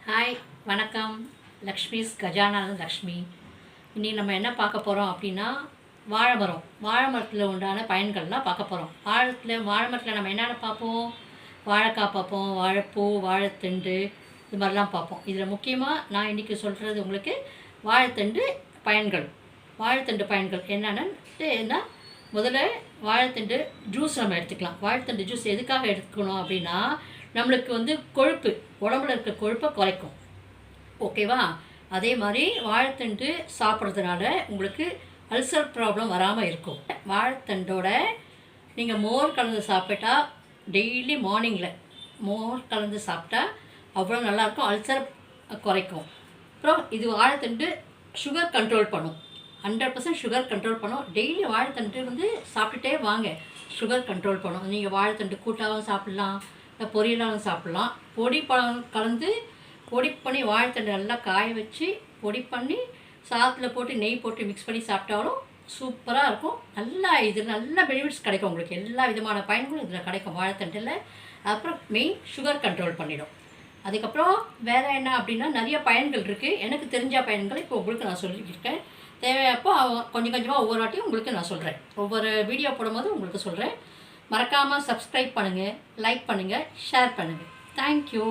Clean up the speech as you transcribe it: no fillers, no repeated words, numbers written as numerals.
Hi வணக்கம். லக்ஷ்மிஸ் கஜானானந்த் லக்ஷ்மி. இன்றைக்கி நம்ம என்ன பார்க்க போகிறோம் அப்படின்னா வாழை மரத்தில் உண்டான பயன்கள்லாம் பார்க்க போகிறோம். வாழை மரத்தில் நம்ம என்னென்ன பார்ப்போம்? வாழைக்காய் பார்ப்போம், வாழைப்பூ, வாழைத்தண்டு, இது மாதிரிலாம் பார்ப்போம். இதில் முக்கியமாக நான் இன்றைக்கி சொல்கிறது உங்களுக்கு வாழைத்தண்டு பயன்கள் என்னென்னா முதல்ல வாழைத்தண்டு ஜூஸ் நம்ம எடுத்துக்கலாம். வாழைத்தண்டு ஜூஸ் எதுக்காக எடுத்துக்கணும் அப்படின்னா நம்மளுக்கு கொழுப்பு, உடம்புல இருக்க கொழுப்பை குறைக்கும். ஓகேவா? அதே மாதிரி வாழைத்தண்டு சாப்பிட்றதுனால உங்களுக்கு அல்சர் ப்ராப்ளம் வராமல் இருக்கும். வாழைத்தண்டோட நீங்கள் மோர் கலந்து சாப்பிட்டா, டெய்லி மார்னிங்கில் மோர் கலந்து சாப்பிட்டா அவ்வளோ நல்லாயிருக்கும், அல்சர் குறைக்கும். அப்புறம் இது வாழைத்தண்டு சுகர் கண்ட்ரோல் பண்ணும், 100% சுகர் கண்ட்ரோல் பண்ணும். டெய்லி வாழைத்தண்டு சாப்பிட்டுட்டே வாங்க, சுகர் கண்ட்ரோல் பண்ணும். நீங்கள் வாழைத்தண்டு கூட்டாகவும் சாப்பிட்லாம், இல்லை பொரியலாகவும் சாப்பிட்லாம். பொடி பண்ணி வாழைத்தண்டு நல்லா காய வச்சு பொடி பண்ணி சாதத்தில் போட்டு நெய் போட்டு மிக்ஸ் பண்ணி சாப்பிட்டாலும் சூப்பராக இருக்கும். நல்ல பெனிஃபிட்ஸ் கிடைக்கும் உங்களுக்கு. எல்லா விதமான பயன்களும் இதில் கிடைக்கும் வாழைத்தண்டில். அப்புறம் மெயின் சுகர் கண்ட்ரோல் பண்ணிடும். அதுக்கப்புறம் வேறு என்ன அப்படின்னா நிறைய பயன்கள் இருக்குது. எனக்கு தெரிஞ்ச பயன்களை இப்போ உங்களுக்கு நான் சொல்லியிருக்கேன். தேவையப்போ கொஞ்சம் கொஞ்சமாக ஒவ்வொரு வாட்டியும் உங்களுக்கு நான் சொல்கிறேன். ஒவ்வொரு வீடியோ போடும்போது உங்களுக்கு சொல்கிறேன். மறக்காமல் சப்ஸ்கிரைப் பண்ணுங்கள், லைக் பண்ணுங்கள், ஷேர் பண்ணுங்கள். தேங்க்யூ.